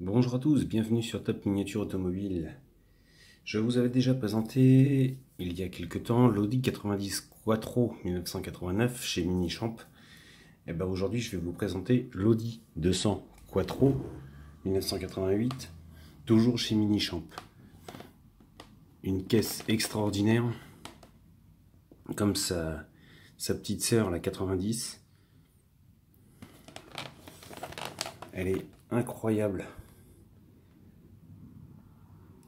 Bonjour à tous, bienvenue sur Top Miniature Automobile. Je vous avais déjà présenté il y a quelques temps l'Audi 90 Quattro 1989 chez Minichamp. Et ben aujourd'hui je vais vous présenter l'Audi 200 Quattro 1988, toujours chez Minichamp. Une caisse extraordinaire, comme sa petite sœur la 90. Elle est incroyable,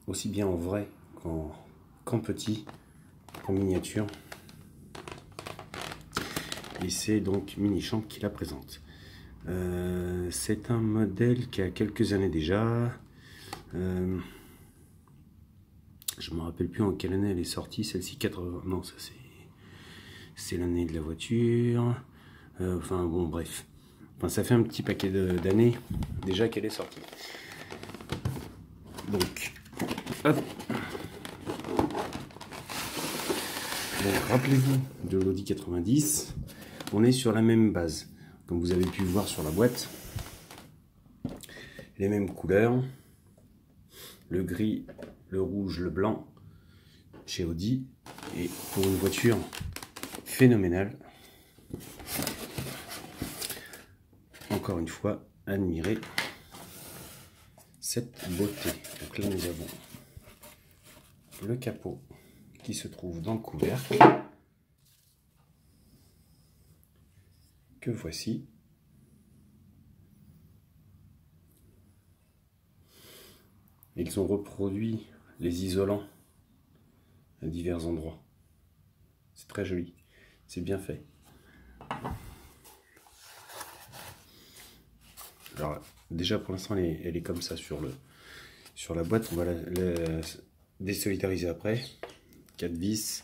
aussi bien en vrai qu'en petit, en miniature. Et c'est donc Minichamp qui la présente. C'est un modèle qui a quelques années déjà. Je me rappelle plus en quelle année elle est sortie, celle-ci 80. Non, ça c'est l'année de la voiture. Enfin bon, bref. Enfin, ça fait un petit paquet d'années déjà qu'elle est sortie. Donc, hop. Donc, rappelez-vous de l'Audi 90. On est sur la même base, comme vous avez pu le voir sur la boîte. Les mêmes couleurs, le gris, le rouge, le blanc chez Audi. Et pour une voiture phénoménale, encore une fois, admirez cette beauté. Donc là nous avons le capot qui se trouve dans le couvercle, que voici. Ils ont reproduit les isolants à divers endroits. C'est très joli, c'est bien fait. Alors déjà pour l'instant elle est comme ça sur la boîte. On va la désolidariser après. 4 vis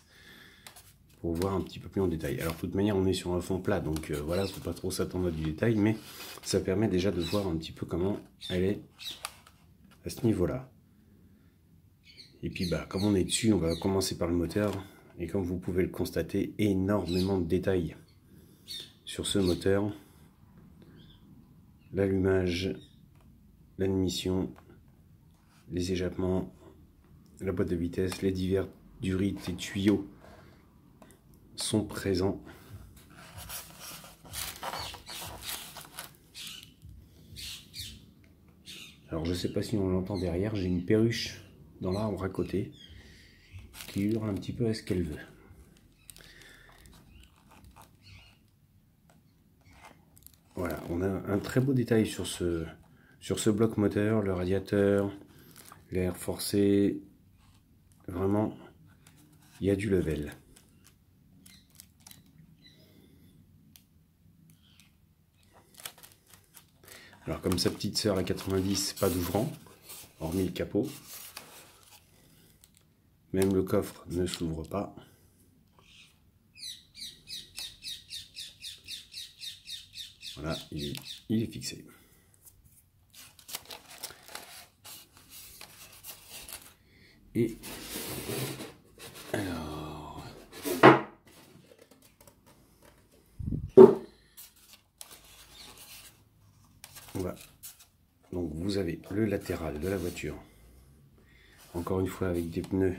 pour voir un petit peu plus en détail. Alors de toute manière on est sur un fond plat, donc voilà, faut pas trop s'attendre à du détail, mais ça permet déjà de voir un petit peu comment elle est à ce niveau là. Et puis bah comme on est dessus, on va commencer par le moteur, et comme vous pouvez le constater, énormément de détails sur ce moteur. L'allumage, l'admission, les échappements, la boîte de vitesse, les divers durites et tuyaux sont présents. Alors je sais pas si on l'entend derrière, j'ai une perruche dans l'arbre à côté qui hurle un petit peu à ce qu'elle veut. Voilà, on a un très beau détail sur ce bloc moteur, le radiateur, l'air forcé. Vraiment, il y a du level. Alors comme sa petite sœur la 90, pas d'ouvrant, hormis le capot. Même le coffre ne s'ouvre pas. Voilà, il est fixé. Et alors, donc vous avez le latéral de la voiture, encore une fois avec des pneus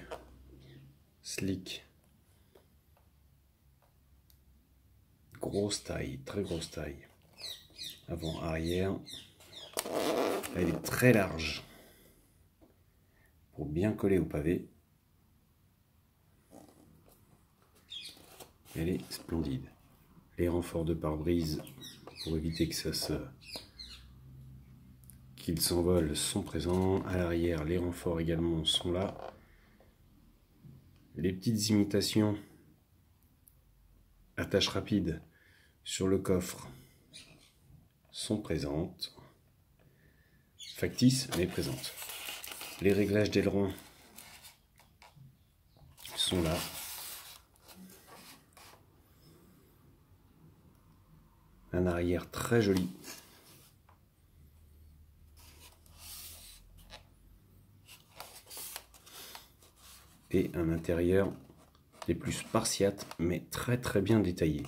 slick, grosse taille, très grosse taille, avant arrière. Elle est très large pour bien coller au pavé. Elle est splendide. Les renforts de pare-brise pour éviter que qu'il s'envole sont présents. À l'arrière, les renforts également sont là. Les petites imitations attaches rapides sur le coffre sont présentes. Factices mais présentes. Les réglages d'aileron sont là. Un arrière très joli. Et un intérieur des plus spartiates mais très bien détaillé.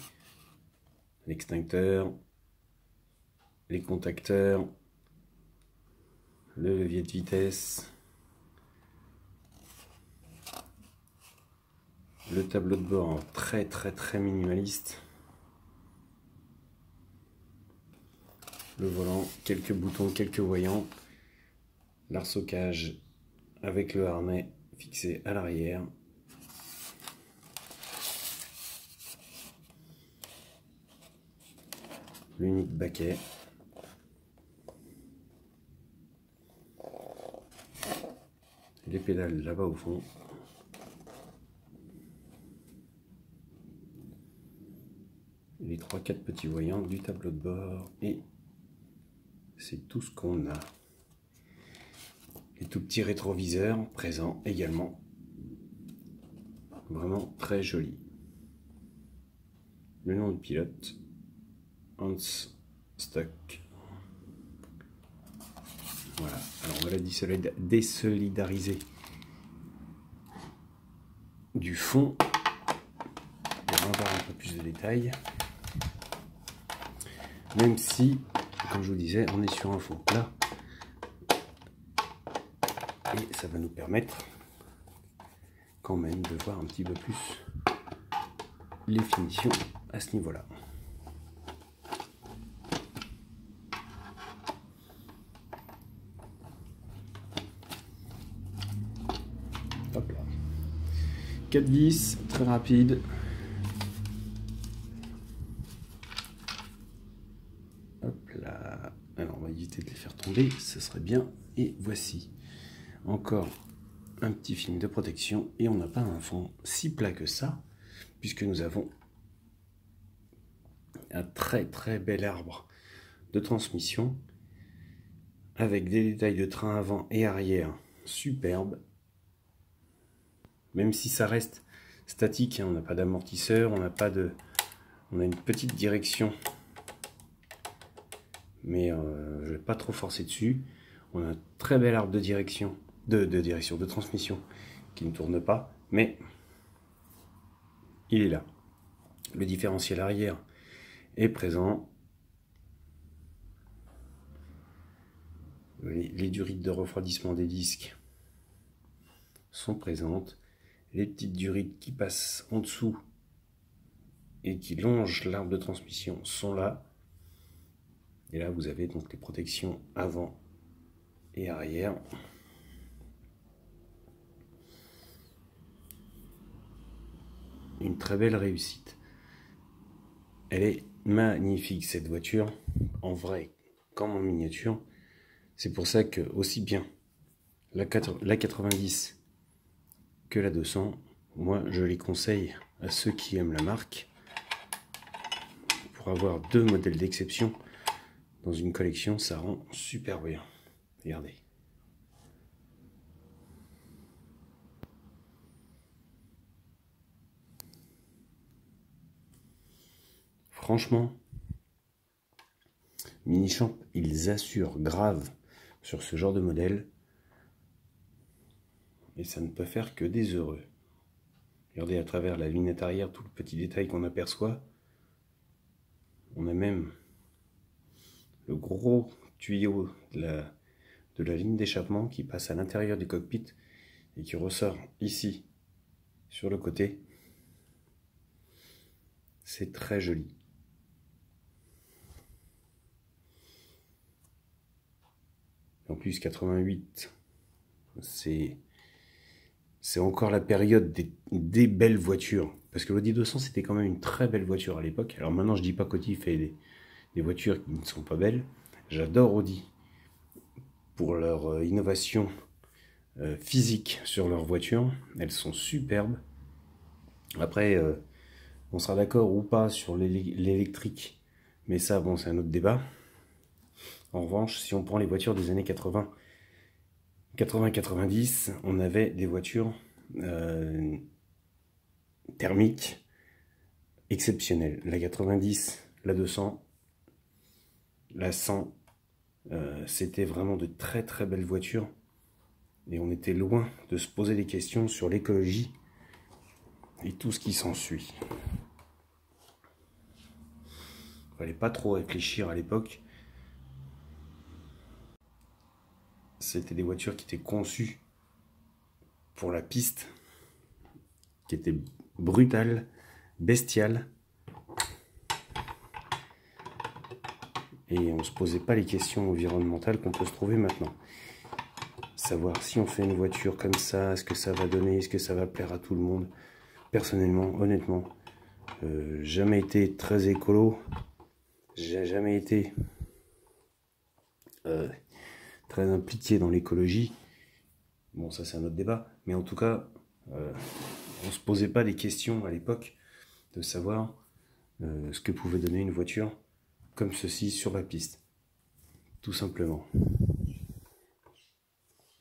L'extincteur, les contacteurs, le levier de vitesse, le tableau de bord très minimaliste, le volant, quelques boutons, quelques voyants, l'arsocage avec le harnais fixé à l'arrière, l'unique baquet, les pédales là-bas au fond, les 3-4 petits voyants du tableau de bord, et c'est tout ce qu'on a. Les tout petits rétroviseurs présents également, vraiment très joli. Le nom du pilote, Hans Stuck. Voilà, alors on va la désolidariser du fond pour avoir un peu plus de détails. Même si, comme je vous disais, on est sur un fond plat. Et ça va nous permettre quand même de voir un petit peu plus les finitions à ce niveau-là. Hop là. 4 vis, très rapide. Hop là. Alors on va éviter de les faire tomber, ce serait bien. Et voici encore un petit film de protection. Et on n'a pas un fond si plat que ça, puisque nous avons un très bel arbre de transmission avec des détails de train avant et arrière superbes. Même si ça reste statique, hein, on n'a pas d'amortisseur, on a une petite direction, mais je ne vais pas trop forcer dessus. On a un très bel arbre de direction, de transmission qui ne tourne pas, mais il est là. Le différentiel arrière est présent. Les durites de refroidissement des disques sont présentes. Les petites durites qui passent en dessous et qui longent l'arbre de transmission sont là. Et là, vous avez donc les protections avant et arrière. Une très belle réussite. Elle est magnifique cette voiture, en vrai comme en miniature. C'est pour ça que aussi bien la 90 que la 200, moi je les conseille à ceux qui aiment la marque pour avoir deux modèles d'exception dans une collection, ça rend super bien. Regardez. Franchement, Minichamp, ils assurent grave sur ce genre de modèle. Et ça ne peut faire que des heureux. Regardez à travers la lunette arrière, tout le petit détail qu'on aperçoit. On a même le gros tuyau de la ligne d'échappement qui passe à l'intérieur du cockpit et qui ressort ici, sur le côté. C'est très joli. En plus, 88, c'est encore la période des belles voitures. Parce que l'Audi 200, c'était quand même une très belle voiture à l'époque. Alors maintenant, je dis pas qu'Audi fait des voitures qui ne sont pas belles. J'adore Audi pour leur innovation physique sur leurs voitures. Elles sont superbes. Après, on sera d'accord ou pas sur l'électrique. Mais ça, bon, c'est un autre débat. En revanche, si on prend les voitures des années 80-90, on avait des voitures thermiques exceptionnelles. La 90, la 200, la 100, c'était vraiment de très belles voitures. Et on était loin de se poser des questions sur l'écologie et tout ce qui s'ensuit. Il fallait pas trop réfléchir à l'époque. c'était des voitures qui étaient conçues pour la piste, qui étaient brutales, bestiales. Et on ne se posait pas les questions environnementales qu'on peut se trouver maintenant. Savoir si on fait une voiture comme ça, est-ce que ça va donner, est-ce que ça va plaire à tout le monde. Personnellement, honnêtement, jamais été très écolo. J'ai jamais été très impliqué dans l'écologie. Bon, ça c'est un autre débat. Mais en tout cas, on se posait pas des questions à l'époque de savoir ce que pouvait donner une voiture comme ceci sur la piste. Tout simplement.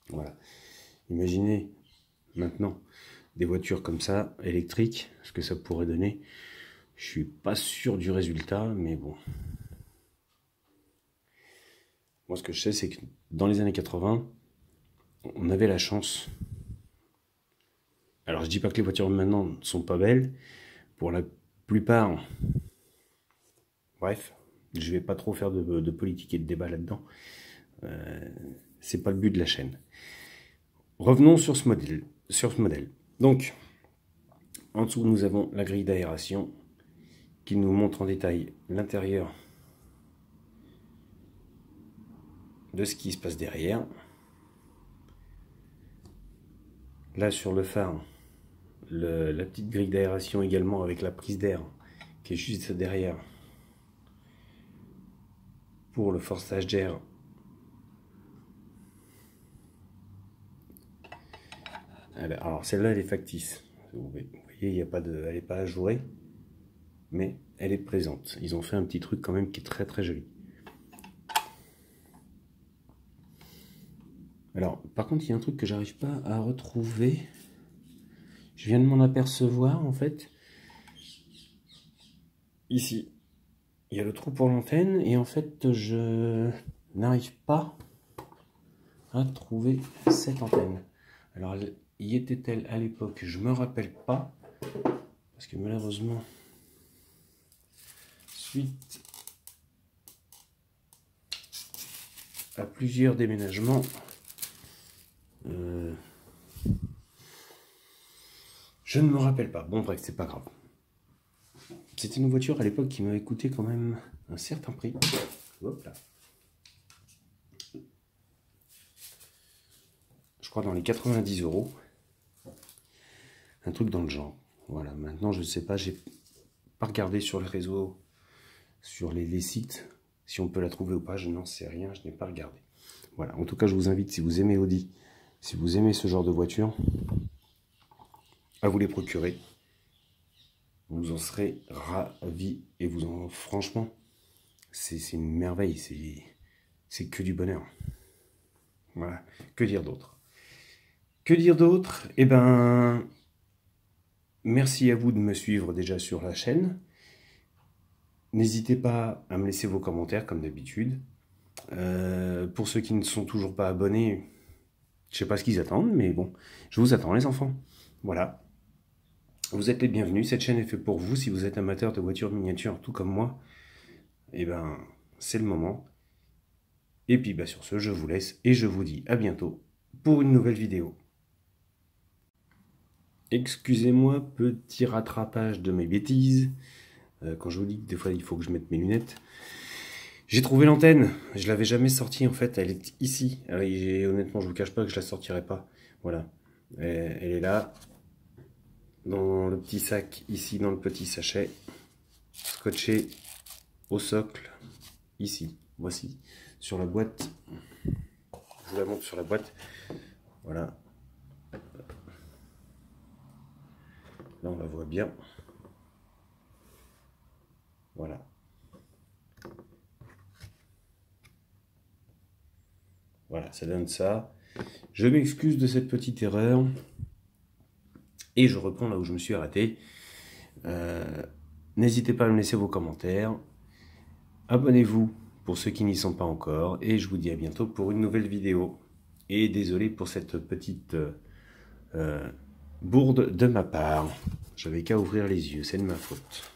Voilà. Imaginez maintenant des voitures comme ça, électriques, ce que ça pourrait donner. Je suis pas sûr du résultat, mais bon. Moi, ce que je sais, c'est que dans les années 80, on avait la chance. Alors, je dis pas que les voitures maintenant ne sont pas belles. Pour la plupart, bref, je vais pas trop faire de politique et de débat là-dedans. C'est pas le but de la chaîne. Revenons sur ce modèle. Donc, en dessous, nous avons la grille d'aération qui nous montre en détail l'intérieur de ce qui se passe derrière. Là, sur le phare, la petite grille d'aération également avec la prise d'air qui est juste derrière pour le forçage d'air. Alors celle-là, elle est factice. Vous voyez, il y a pas de, elle n'est pas ajourée, mais elle est présente. Ils ont fait un petit truc quand même qui est très très joli. Alors, par contre, il y a un truc que j'arrive pas à retrouver. Je viens de m'en apercevoir, en fait. Ici, il y a le trou pour l'antenne, et en fait, je n'arrive pas à trouver cette antenne. Alors, y était-elle à l'époque? Je me rappelle pas, parce que malheureusement, suite à plusieurs déménagements, je ne me rappelle pas. Bon, bref, c'est pas grave. C'était une voiture à l'époque qui m'avait coûté quand même un certain prix. Hop là. Je crois dans les 90 €. Un truc dans le genre. Voilà, maintenant je ne sais pas, j'ai pas regardé sur les réseaux, sur les sites, si on peut la trouver ou pas, je n'en sais rien, je n'ai pas regardé. Voilà, en tout cas je vous invite, si vous aimez Audi, si vous aimez ce genre de voiture, à vous les procurer. Vous en serez ravis et vous en, franchement, c'est une merveille, c'est que du bonheur. Voilà, que dire d'autre? Que dire d'autre? Eh ben, merci à vous de me suivre déjà sur la chaîne. N'hésitez pas à me laisser vos commentaires comme d'habitude. Pour ceux qui ne sont toujours pas abonnés, je sais pas ce qu'ils attendent, mais bon, je vous attends les enfants. Voilà. Vous êtes les bienvenus, cette chaîne est faite pour vous. Si vous êtes amateur de voitures miniatures, tout comme moi, eh ben, c'est le moment. Et puis bah, sur ce, je vous laisse et je vous dis à bientôt pour une nouvelle vidéo. Excusez-moi, petit rattrapage de mes bêtises. Quand je vous dis que des fois il faut que je mette mes lunettes. J'ai trouvé l'antenne, je l'avais jamais sortie en fait, elle est ici. Alors, honnêtement, je vous cache pas que je la sortirai pas. Voilà, elle est là, dans le petit sac, ici dans le petit sachet, scotché au socle, ici. Voici, sur la boîte. Je vous la montre sur la boîte. Voilà. Là, on la voit bien. Voilà. Voilà, ça donne ça. Je m'excuse de cette petite erreur. Et je reprends là où je me suis arrêté. N'hésitez pas à me laisser vos commentaires. Abonnez-vous pour ceux qui n'y sont pas encore. Et je vous dis à bientôt pour une nouvelle vidéo. Et désolé pour cette petite bourde de ma part. J'avais qu'à ouvrir les yeux, c'est de ma faute.